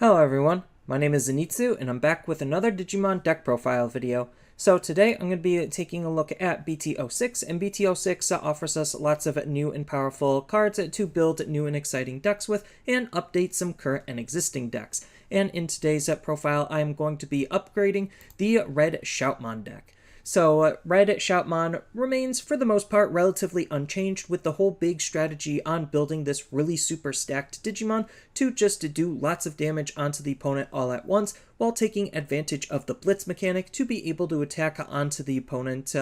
Hello everyone, my name is Zenitsu and I'm back with another Digimon deck profile video. So today I'm going to be taking a look at BT-06, and BT-06 offers us lots of new and powerful cards to build new and exciting decks with and update some current and existing decks. And in today's profile I am going to be upgrading the Red Shoutmon deck. So Red Shoutmon remains for the most part relatively unchanged, with the whole big strategy on building this really super stacked Digimon to just do lots of damage onto the opponent all at once while taking advantage of the blitz mechanic to be able to attack onto the opponent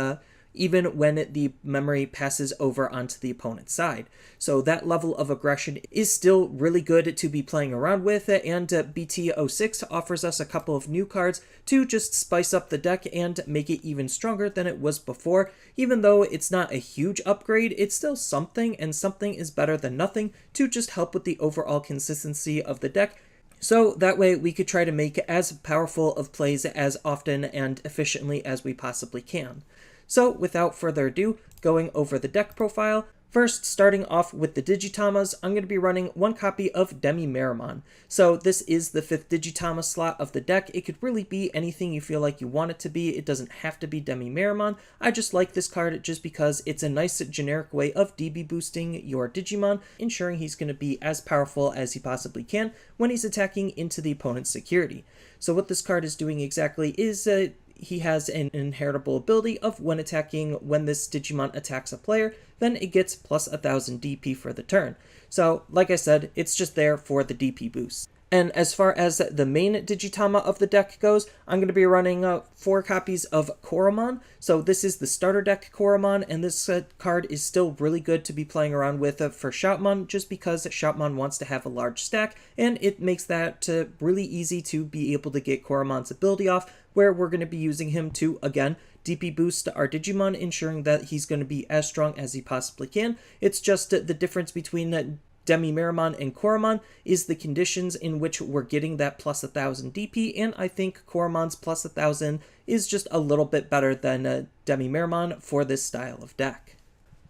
even when the memory passes over onto the opponent's side. So that level of aggression is still really good to be playing around with, and BT-06 offers us a couple of new cards to just spice up the deck and make it even stronger than it was before. Even though it's not a huge upgrade, it's still something, and something is better than nothing to just help with the overall consistency of the deck. So that way we could try to make as powerful of plays as often and efficiently as we possibly can. So without further ado, going over the deck profile, first starting off with the Digitamas, I'm going to be running one copy of DemiMeramon. So this is the 5th Digitama slot of the deck. It could really be anything you feel like you want it to be. It doesn't have to be DemiMeramon. I just like this card just because it's a nice generic way of DB boosting your Digimon, ensuring he's going to be as powerful as he possibly can when he's attacking into the opponent's security. So what this card is doing exactly is he has an inheritable ability of when this Digimon attacks a player, then it gets plus 1000 DP for the turn. So, like I said, it's just there for the DP boost. And as far as the main Digitama of the deck goes, I'm going to be running 4 copies of Koromon. So this is the starter deck Koromon, and this card is still really good to be playing around with for Shoutmon, just because Shoutmon wants to have a large stack, and it makes that really easy to be able to get Koromon's ability off, where we're going to be using him to, again, DP boost our Digimon, ensuring that he's going to be as strong as he possibly can. It's just the difference between DemiMeramon and Koromon is the conditions in which we're getting that plus 1000 DP, and I think Koromon's plus 1000 is just a little bit better than DemiMeramon for this style of deck.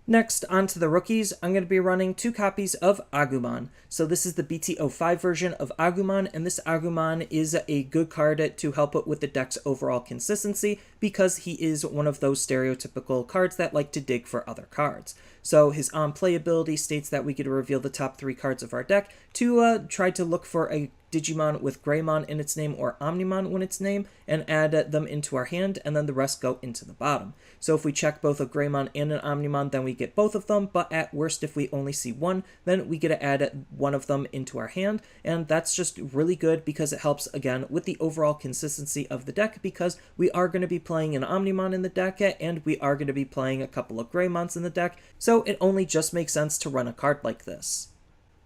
Next, on to the rookies, I'm going to be running 2 copies of Agumon. So this is the BT-05 version of Agumon, and this Agumon is a good card to help it with the deck's overall consistency because he is one of those stereotypical cards that like to dig for other cards. So his on-play ability states that we get to reveal the top 3 cards of our deck to try to look for a Digimon with Greymon in its name or Omnimon in its name and add them into our hand, and then the rest go into the bottom. So if we check both a Greymon and an Omnimon, then we get both of them, but at worst if we only see one, then we get to add one of them into our hand, and that's just really good because it helps, again, with the overall consistency of the deck, because we are going to be playing an Omnimon in the deck, and we are going to be playing a couple of Greymons in the deck, so it only just makes sense to run a card like this.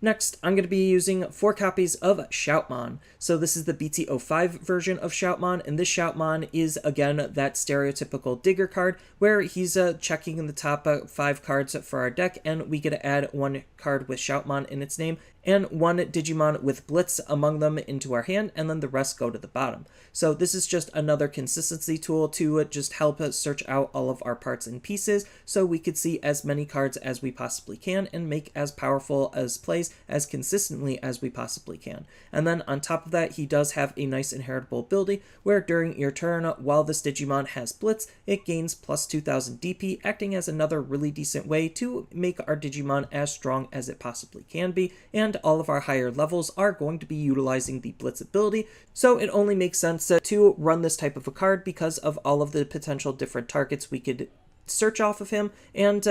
Next, I'm going to be using 4 copies of Shoutmon. So this is the BT-05 version of Shoutmon, and this Shoutmon is, again, that stereotypical digger card where he's checking in the top 5 cards for our deck, and we get to add 1 card with Shoutmon in its name and 1 Digimon with Blitz among them into our hand, and then the rest go to the bottom. So this is just another consistency tool to just help us search out all of our parts and pieces so we could see as many cards as we possibly can and make as powerful as plays as consistently as we possibly can. And then on top of that, he does have a nice inheritable ability where during your turn, while this Digimon has Blitz, it gains plus 2000 DP, acting as another really decent way to make our Digimon as strong as it possibly can be, and all of our higher levels are going to be utilizing the Blitz ability, so it only makes sense to run this type of a card because of all of the potential different targets we could search off of him and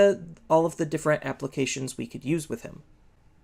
all of the different applications we could use with him.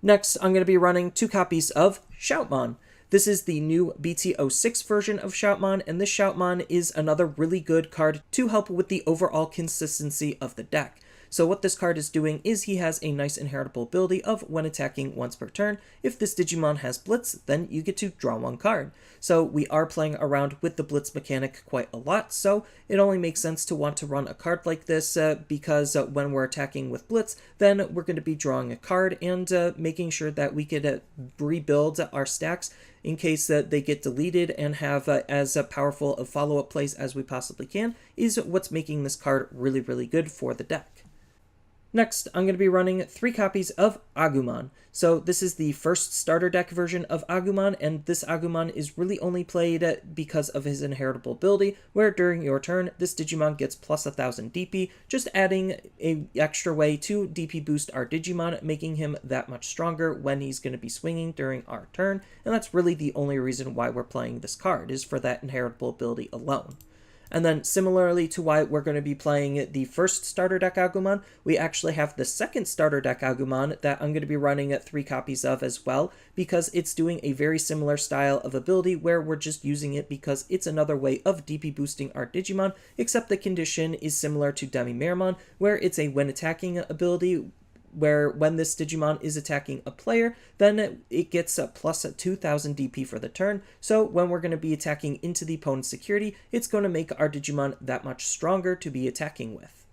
Next, I'm going to be running 2 copies of Shoutmon. This is the new BT-06 version of Shoutmon, and this Shoutmon is another really good card to help with the overall consistency of the deck. So what this card is doing is he has a nice inheritable ability of when attacking once per turn. If this Digimon has Blitz, then you get to draw 1 card. So we are playing around with the Blitz mechanic quite a lot, so it only makes sense to want to run a card like this because when we're attacking with Blitz, then we're going to be drawing a card and making sure that we could rebuild our stacks in case they get deleted and have as powerful of follow-up plays as we possibly can, is what's making this card really, really good for the deck. Next, I'm going to be running 3 copies of Agumon. So this is the first starter deck version of Agumon, and this Agumon is really only played because of his inheritable ability, where during your turn, this Digimon gets plus 1000 DP, just adding an extra way to DP boost our Digimon, making him that much stronger when he's going to be swinging during our turn, and that's really the only reason why we're playing this card, is for that inheritable ability alone. And then similarly to why we're going to be playing the first starter deck Agumon, we actually have the second starter deck Agumon that I'm going to be running 3 copies of as well, because it's doing a very similar style of ability where we're just using it because it's another way of DP boosting our Digimon, except the condition is similar to DemiMeramon, where it's a when attacking ability, where when this Digimon is attacking a player, then it gets a plus 2000 DP for the turn, so when we're going to be attacking into the opponent's security, it's going to make our Digimon that much stronger to be attacking with.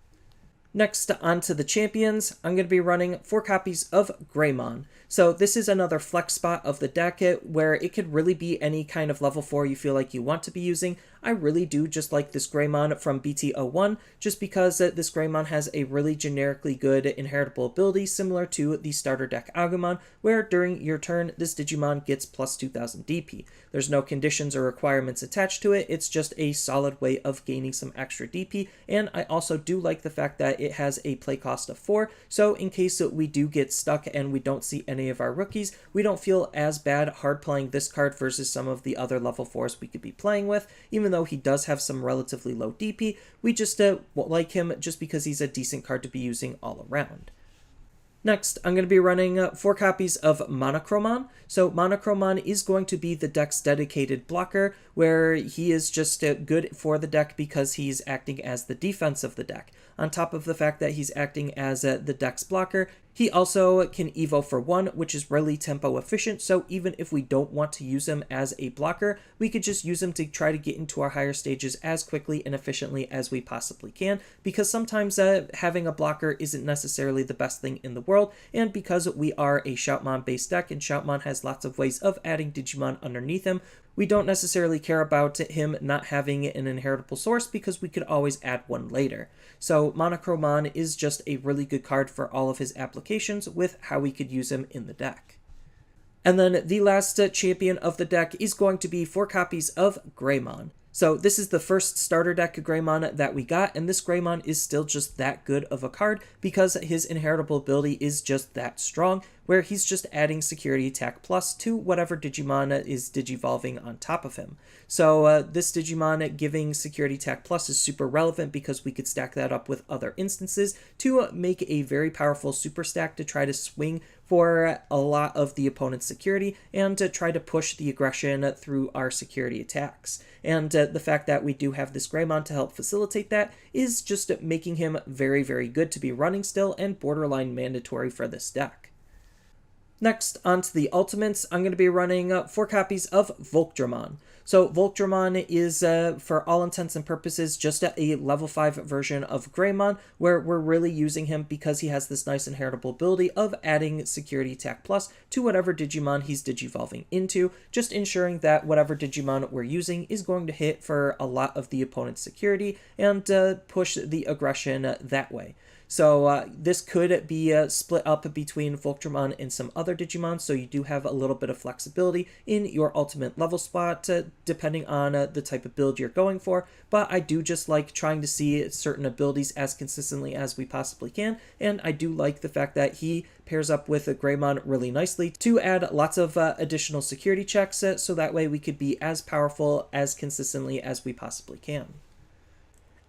Next, on to the champions, I'm going to be running 4 copies of Greymon. So this is another flex spot of the deck where it could really be any kind of level 4 you feel like you want to be using. I really do just like this Greymon from BT-01, just because this Greymon has a really generically good inheritable ability similar to the starter deck Agumon, where during your turn, this Digimon gets plus 2000 DP. There's no conditions or requirements attached to it, it's just a solid way of gaining some extra DP, and I also do like the fact that it has a play cost of 4, so in case we do get stuck and we don't see any of our rookies, we don't feel as bad hard playing this card versus some of the other level 4s we could be playing with. Even though he does have some relatively low DP, we just like him just because he's a decent card to be using all around. Next, I'm going to be running 4 copies of Monochromon. So Monochromon is going to be the deck's dedicated blocker, where he is just good for the deck because he's acting as the defense of the deck. On top of the fact that he's acting as the deck's blocker, he also can evo for 1, which is really tempo efficient, so even if we don't want to use him as a blocker, we could just use him to try to get into our higher stages as quickly and efficiently as we possibly can, because sometimes having a blocker isn't necessarily the best thing in the world, and because we are a Shoutmon based deck and Shoutmon has lots of ways of adding Digimon underneath him, we don't necessarily care about him not having an inheritable source because we could always add one later. So Monochromon is just a really good card for all of his applications with how we could use him in the deck. And then the last champion of the deck is going to be 4 copies of Greymon. So this is the first starter deck Greymon that we got, and this Greymon is still just that good of a card because his inheritable ability is just that strong, where he's just adding security attack plus to whatever Digimon is digivolving on top of him. So this Digimon giving security attack plus is super relevant because we could stack that up with other instances to make a very powerful super stack to try to swing for a lot of the opponent's security and to try to push the aggression through our security attacks. And the fact that we do have this Greymon to help facilitate that is just making him very, very good to be running still and borderline mandatory for this deck. Next, onto the ultimates, I'm going to be running 4 copies of Volcdramon. So Volcdramon is, for all intents and purposes, just a level 5 version of Greymon, where we're really using him because he has this nice inheritable ability of adding security attack plus to whatever Digimon he's digivolving into, just ensuring that whatever Digimon we're using is going to hit for a lot of the opponent's security and push the aggression that way. So this could be split up between Volcdramon and some other Digimon, so you do have a little bit of flexibility in your ultimate level spot, depending on the type of build you're going for, but I do just like trying to see certain abilities as consistently as we possibly can, and I do like the fact that he pairs up with a Greymon really nicely to add lots of additional security checks, so that way we could be as powerful as consistently as we possibly can.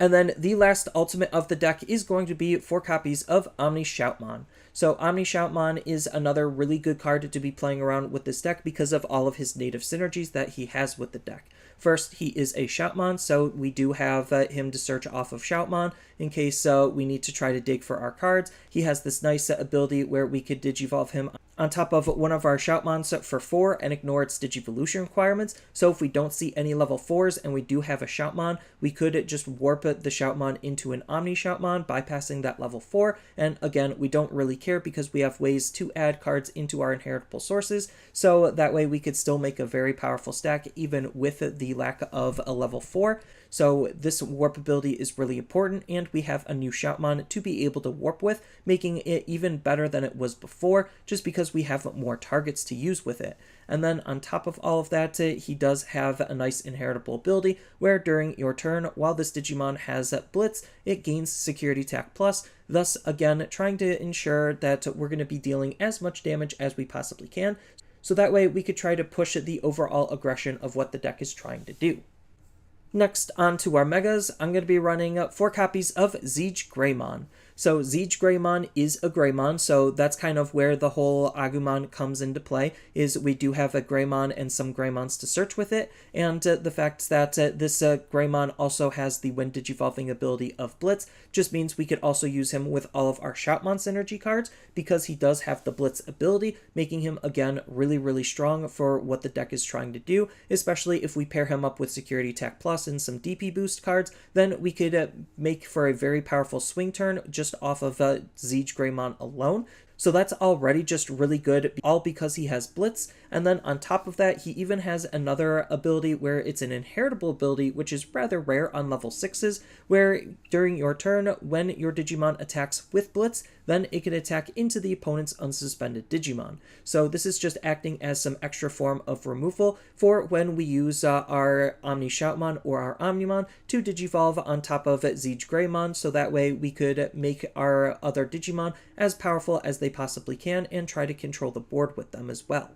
And then the last ultimate of the deck is going to be 4 copies of OmniShoutmon. So OmniShoutmon is another really good card to be playing around with this deck because of all of his native synergies that he has with the deck. First, he is a Shoutmon, so we do have him to search off of Shoutmon in case we need to try to dig for our cards. He has this nice ability where we could digivolve him on top of one of our Shoutmons for 4 and ignore its Digivolution requirements. So if we don't see any level 4s and we do have a Shoutmon, we could just warp the Shoutmon into an OmniShoutmon, bypassing that level 4. And again, we don't really care because we have ways to add cards into our inheritable sources. So that way we could still make a very powerful stack even with the lack of a level 4. So this warp ability is really important, and we have a new Shoutmon to be able to warp with, making it even better than it was before, just because we have more targets to use with it. And then on top of all of that, he does have a nice inheritable ability where during your turn, while this Digimon has Blitz, it gains Security Attack Plus, thus again trying to ensure that we're going to be dealing as much damage as we possibly can, so that way we could try to push the overall aggression of what the deck is trying to do. Next, on to our Megas, I'm going to be running 4 copies of ZeigGreymon. So ZeigGreymon is a Greymon, so that's kind of where the whole Agumon comes into play, is we do have a Greymon and some Greymons to search with it, and the fact that this Greymon also has the when Digivolving ability of Blitz just means we could also use him with all of our Shoutmon synergy cards, because he does have the Blitz ability, making him, again, really, really strong for what the deck is trying to do, especially if we pair him up with Security Attack Plus and some DP boost cards, then we could make for a very powerful swing turn just off of ZeigGreymon alone. So that's already just really good, all because he has Blitz. And then on top of that, he even has another ability where it's an inheritable ability, which is rather rare on level 6s, where during your turn, when your Digimon attacks with Blitz, then it can attack into the opponent's unsuspended Digimon. So this is just acting as some extra form of removal for when we use our OmniShoutmon or our Omnimon to Digivolve on top of ZeigGreymon, so that way we could make our other Digimon as powerful as they possibly can and try to control the board with them as well.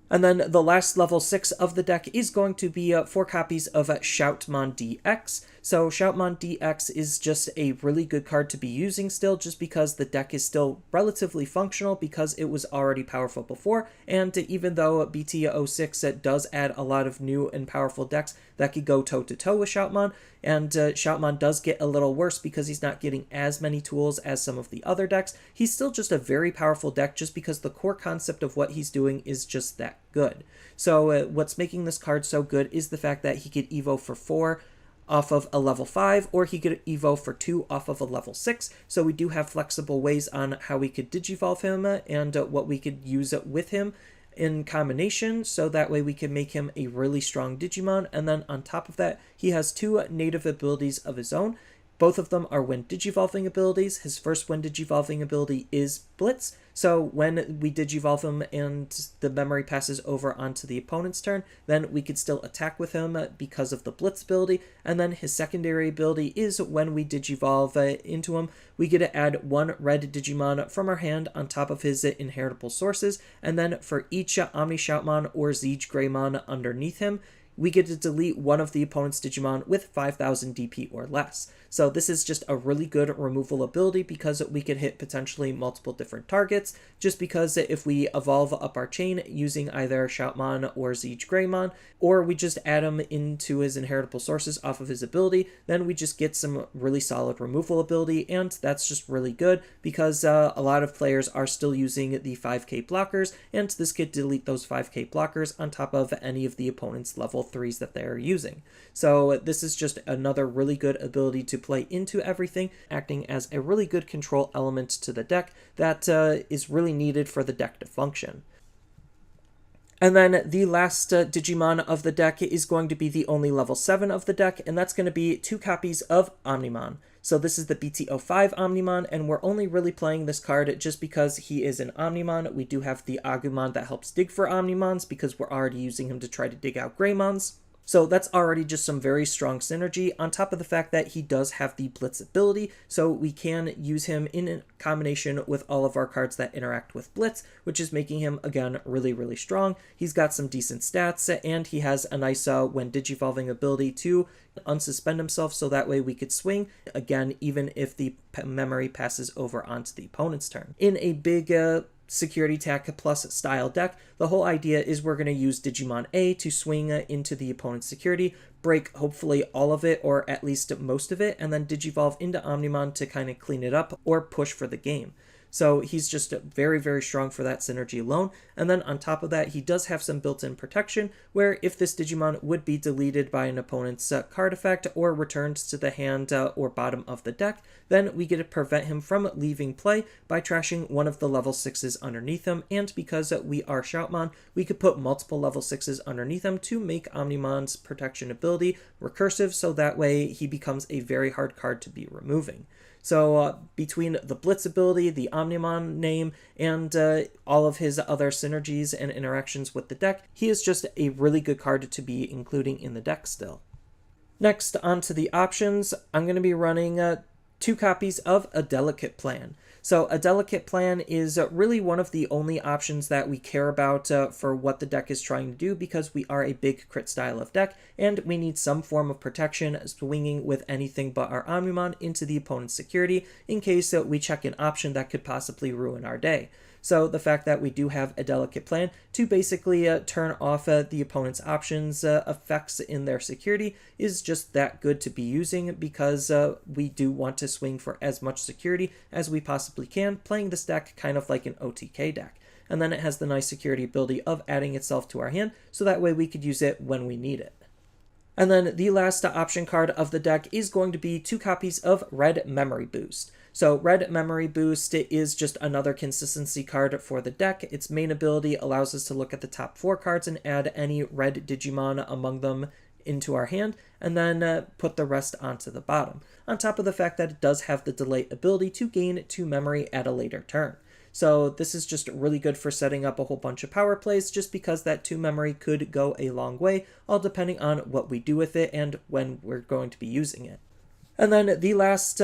And then the last level 6 of the deck is going to be 4 copies of Shoutmon DX. So Shoutmon DX is just a really good card to be using still, just because the deck is still relatively functional because it was already powerful before, and even though BT-06 does add a lot of new and powerful decks that could go toe-to-toe with Shoutmon, and Shoutmon does get a little worse because he's not getting as many tools as some of the other decks, he's still just a very powerful deck just because the core concept of what he's doing is just that good. So what's making this card so good is the fact that he could evo for 4 off of a level 5, or he could evo for 2 off of a level 6, so we do have flexible ways on how we could digivolve him and what we could use with him in combination, so that way we can make him a really strong Digimon. And then on top of that, he has 2 native abilities of his own. Both of them are when Digivolving abilities. His first when Digivolving ability is Blitz, so when we Digivolve him and the memory passes over onto the opponent's turn, then we could still attack with him because of the Blitz ability. And then his secondary ability is when we Digivolve into him, we get to add 1 red Digimon from our hand on top of his inheritable sources, and then for each OmniShoutmon or ZeigGreymon underneath him, we get to delete one of the opponent's Digimon with 5,000 DP or less. So this is just a really good removal ability because we can hit potentially multiple different targets, just because if we evolve up our chain using either Shoutmon or ZeigGreymon, or we just add him into his inheritable sources off of his ability, then we just get some really solid removal ability, and that's just really good because a lot of players are still using the 5k blockers, and this could delete those 5k blockers on top of any of the opponent's level 3s that they are using. So this is just another really good ability to play into everything, acting as a really good control element to the deck that is really needed for the deck to function. And then the last Digimon of the deck is going to be the only level 7 of the deck, and that's going to be 2 copies of Omnimon. So this is the BT-05 Omnimon, and we're only really playing this card just because he is an Omnimon. We do have the Agumon that helps dig for Omnimons because we're already using him to try to dig out Greymons. So that's already just some very strong synergy, on top of the fact that he does have the Blitz ability, so we can use him in combination with all of our cards that interact with Blitz, which is making him, again, really, really strong. He's got some decent stats, and he has a nice when Digivolving ability to unsuspend himself, so that way we could swing, again, even if the memory passes over onto the opponent's turn. In a big Security Attack Plus style deck, the whole idea is we're going to use Digimon A to swing into the opponent's security, break hopefully all of it or at least most of it, and then Digivolve into Omnimon to kind of clean it up or push for the game. So he's just very, very strong for that synergy alone. And then on top of that, he does have some built-in protection where if this Digimon would be deleted by an opponent's card effect or returned to the hand or bottom of the deck, then we get to prevent him from leaving play by trashing one of the level 6s underneath him. And because we are Shoutmon, we could put multiple level 6s underneath him to make Omnimon's protection ability recursive, so that way he becomes a very hard card to be removing. So between the Blitz ability, the Omnimon name, and all of his other synergies and interactions with the deck, he is just a really good card to be including in the deck still. Next, on to the options, I'm going to be running 2 copies of A Delicate Plan. So A Delicate Plan is really one of the only options that we care about for what the deck is trying to do, because we are a big crit style of deck, and we need some form of protection swinging with anything but our Omnimon into the opponent's security in case we check an option that could possibly ruin our day. So the fact that we do have A Delicate Plan to basically turn off the opponent's options effects in their security is just that good to be using, because we do want to swing for as much security as we possibly can, playing this deck kind of like an OTK deck. And then it has the nice security ability of adding itself to our hand, so that way we could use it when we need it. And then the last option card of the deck is going to be 2 copies of Red Memory Boost. So Red Memory Boost is just another consistency card for the deck. Its main ability allows us to look at the top 4 cards and add any red Digimon among them into our hand, and then put the rest onto the bottom. On top of the fact that it does have the delay ability to gain 2 memory at a later turn. So this is just really good for setting up a whole bunch of power plays, just because that 2 memory could go a long way, all depending on what we do with it and when we're going to be using it. And then the last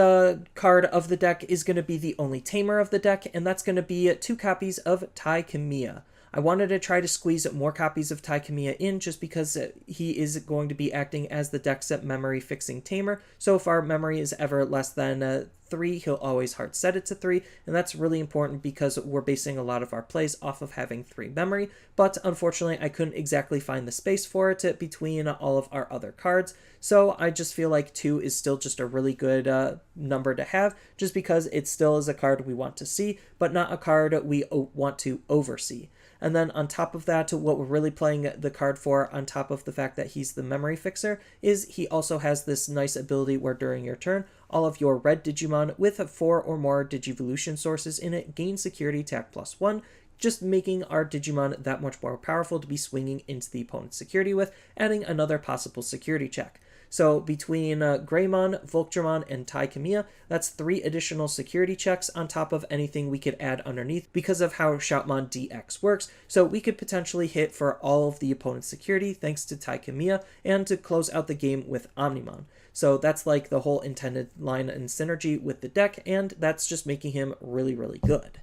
card of the deck is going to be the only tamer of the deck, and that's going to be 2 copies of Tai Kamiya. I wanted to try to squeeze more copies of Tai Kamiya in just because he is going to be acting as the deck's memory fixing tamer. So if our memory is ever less than 3, he'll always hard set it to 3, and that's really important because we're basing a lot of our plays off of having 3 memory, but unfortunately I couldn't exactly find the space for it between all of our other cards, so I just feel like 2 is still just a really good number to have, just because it still is a card we want to see, but not a card we want to oversee. And then on top of that, what we're really playing the card for, on top of the fact that he's the memory fixer, is he also has this nice ability where during your turn, all of your red Digimon with 4 or more Digivolution sources in it gain security attack +1, just making our Digimon that much more powerful to be swinging into the opponent's security with, adding another possible security check. So between Greymon, Volcdramon, and Tai Kamiya, that's 3 additional security checks on top of anything we could add underneath because of how Shoutmon DX works. So we could potentially hit for all of the opponent's security thanks to Tai Kamiya, and to close out the game with Omnimon. So that's like the whole intended line and synergy with the deck, and that's just making him really, really good.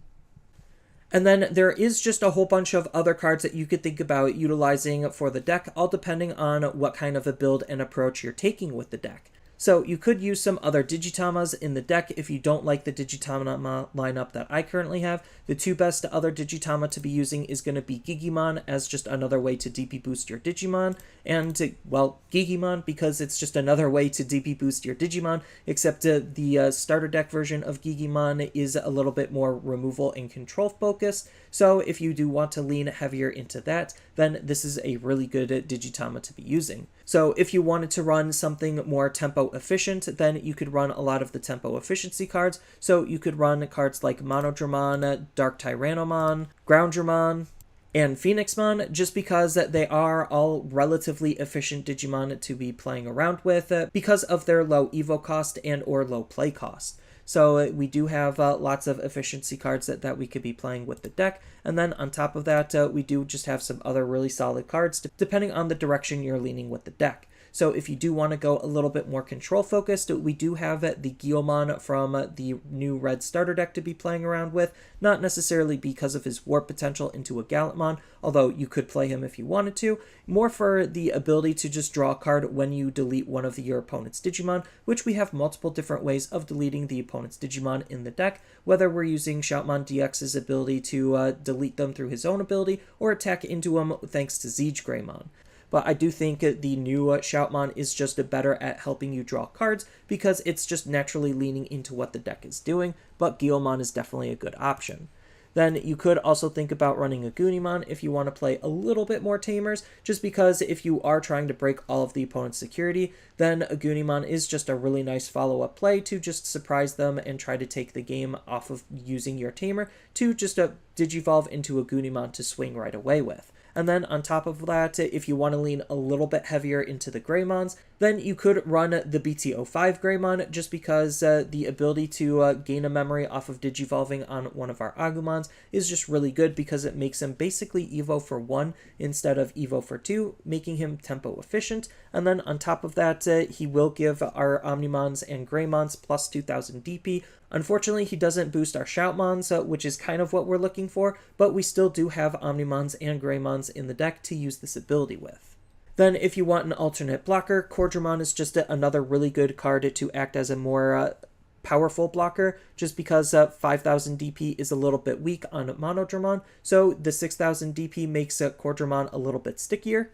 And then there is just a whole bunch of other cards that you could think about utilizing for the deck, all depending on what kind of a build and approach you're taking with the deck. So you could use some other Digitamas in the deck if you don't like the Digitama lineup that I currently have. The 2 best other Digitama to be using is going to be Digimon as just another way to DP boost your Digimon, and, well, Digimon because it's just another way to DP boost your Digimon, except the starter deck version of Digimon is a little bit more removal and control focused, so if you do want to lean heavier into that, then this is a really good Digitama to be using. So if you wanted to run something more tempo efficient, then you could run a lot of the tempo efficiency cards. So you could run cards like Monochromon, Dark Tyrannomon, Groundramon, and Phoenixmon, just because they are all relatively efficient Digimon to be playing around with because of their low evo cost and or low play cost. So we do have lots of efficiency cards that we could be playing with the deck. And then on top of that, we do just have some other really solid cards depending on the direction you're leaning with the deck. So if you do want to go a little bit more control focused, we do have the Guiomon from the new red starter deck to be playing around with, not necessarily because of his warp potential into a Gallantmon, although you could play him if you wanted to, more for the ability to just draw a card when you delete one of your opponent's Digimon, which we have multiple different ways of deleting the opponent's Digimon in the deck, whether we're using Shoutmon DX's ability to delete them through his own ability, or attack into them thanks to ZeigGreymon. but I do think the new Shoutmon is just better at helping you draw cards because it's just naturally leaning into what the deck is doing, but Guilmon is definitely a good option. Then you could also think about running a Agumon if you want to play a little bit more Tamers, just because if you are trying to break all of the opponent's security, then Agumon is just a really nice follow-up play to just surprise them and try to take the game off of using your Tamer to just Digivolve into Agumon to swing right away with. And then on top of that, if you want to lean a little bit heavier into the Greymons, then you could run the BT-05 Greymon just because the ability to gain a memory off of Digivolving on one of our Agumons is just really good because it makes him basically Evo for 1 instead of Evo for 2, making him tempo efficient. And then on top of that, he will give our Omnimons and Greymons plus 2000 DP. Unfortunately, he doesn't boost our Shoutmons, which is kind of what we're looking for, but we still do have Omnimons and Greymons in the deck to use this ability with. Then if you want an alternate blocker, Koromon is just another really good card to act as a more powerful blocker, just because 5000 DP is a little bit weak on Monochromon, so the 6000 DP makes Koromon a little bit stickier.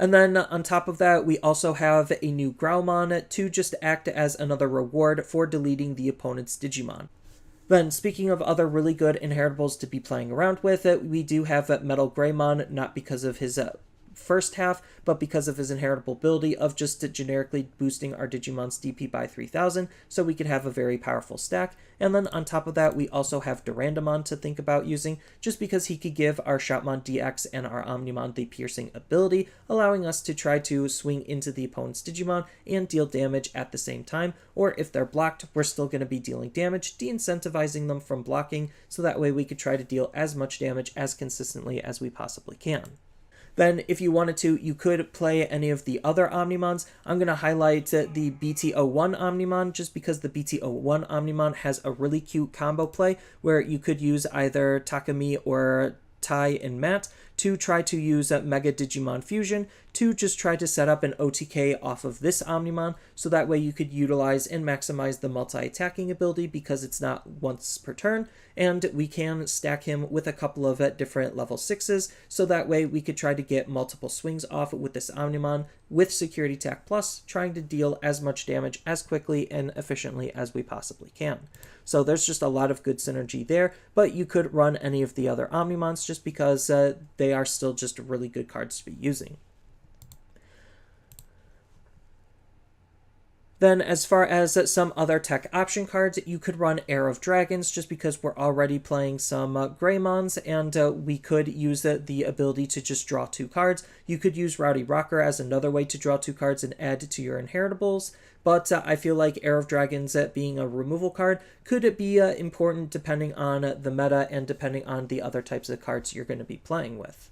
And then on top of that, we also have a new Greymon to just act as another reward for deleting the opponent's Digimon. Then, speaking of other really good inheritables to be playing around with, we do have Metal Greymon, not because of his first half, but because of his inheritable ability of just generically boosting our Digimon's DP by 3000, so we could have a very powerful stack. And then on top of that, we also have Durandamon to think about using, just because he could give our Shoutmon DX and our Omnimon the piercing ability, allowing us to try to swing into the opponent's Digimon and deal damage at the same time, or if they're blocked, we're still going to be dealing damage, de-incentivizing them from blocking, so that way we could try to deal as much damage as consistently as we possibly can. Then, if you wanted to, you could play any of the other Omnimons. I'm going to highlight the BT-01 Omnimon just because the BT-01 Omnimon has a really cute combo play where you could use either Takumi or Tai and Matt to try to use Mega Digimon Fusion to just try to set up an OTK off of this Omnimon, so that way you could utilize and maximize the multi-attacking ability because it's not once per turn, and we can stack him with a couple of different level 6s, so that way we could try to get multiple swings off with this Omnimon with Security Attack Plus, trying to deal as much damage as quickly and efficiently as we possibly can. So there's just a lot of good synergy there, but you could run any of the other Omnimons just because they are still just really good cards to be using. Then, as far as some other tech option cards, you could run Heir of Dragons just because we're already playing some Greymons, and we could use the ability to just draw 2 cards. You could use Rowdy Rocker as another way to draw 2 cards and add to your inheritables, but I feel like Heir of Dragons being a removal card could be important depending on the meta and depending on the other types of cards you're going to be playing with.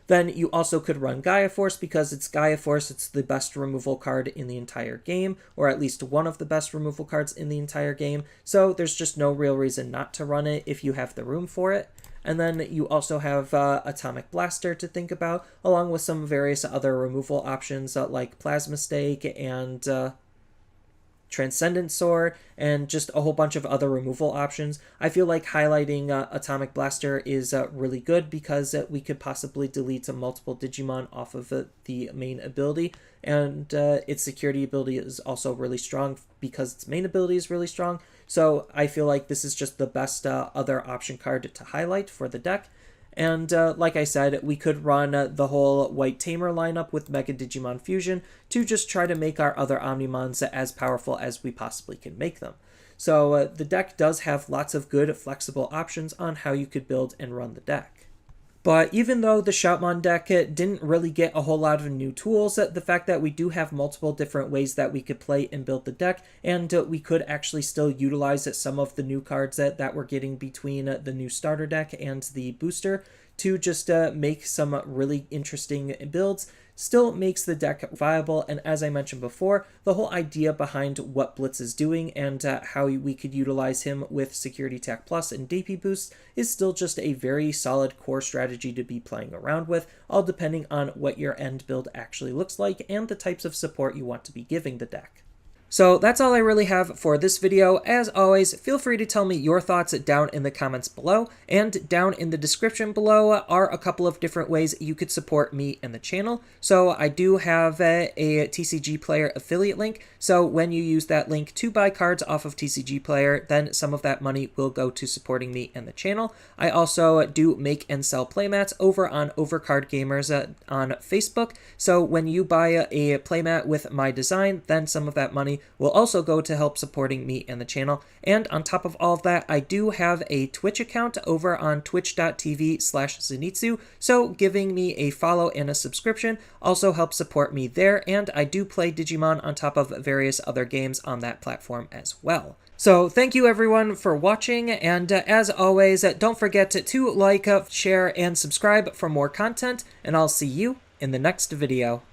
Then you also could run Gaia Force because it's Gaia Force, it's the best removal card in the entire game, or at least one of the best removal cards in the entire game, so there's just no real reason not to run it if you have the room for it. And then you also have Atomic Blaster to think about, along with some various other removal options like Plasma Stake and Transcendent Sword, and just a whole bunch of other removal options. I feel like highlighting Atomic Blaster is really good because we could possibly delete multiple Digimon off of the main ability, and its security ability is also really strong because its main ability is really strong. So I feel like this is just the best other option card to highlight for the deck. And like I said, we could run the whole White Tamer lineup with Mega Digimon Fusion to just try to make our other Omnimons as powerful as we possibly can make them. So the deck does have lots of good flexible options on how you could build and run the deck. But even though the Shoutmon deck didn't really get a whole lot of new tools, the fact that we do have multiple different ways that we could play and build the deck, and we could actually still utilize some of the new cards that we're getting between the new starter deck and the booster to just make some really interesting builds, still makes the deck viable. And as I mentioned before, the whole idea behind what Blitz is doing and how we could utilize him with Security Attack Plus and DP Boost is still just a very solid core strategy to be playing around with, all depending on what your end build actually looks like and the types of support you want to be giving the deck. So that's all I really have for this video. As always, feel free to tell me your thoughts down in the comments below, and down in the description below are a couple of different ways you could support me and the channel. So I do have a TCG Player affiliate link, so when you use that link to buy cards off of TCG Player, then some of that money will go to supporting me and the channel. I also do make and sell playmats over on Overcard Gamers on Facebook, so when you buy a playmat with my design, then some of that money will also go to help supporting me and the channel. And on top of all of that, I do have a Twitch account over on twitch.tv/Zenitsu, so giving me a follow and a subscription also helps support me there, and I do play Digimon on top of various other games on that platform as well. So thank you everyone for watching, and as always, don't forget to like, share, and subscribe for more content, and I'll see you in the next video.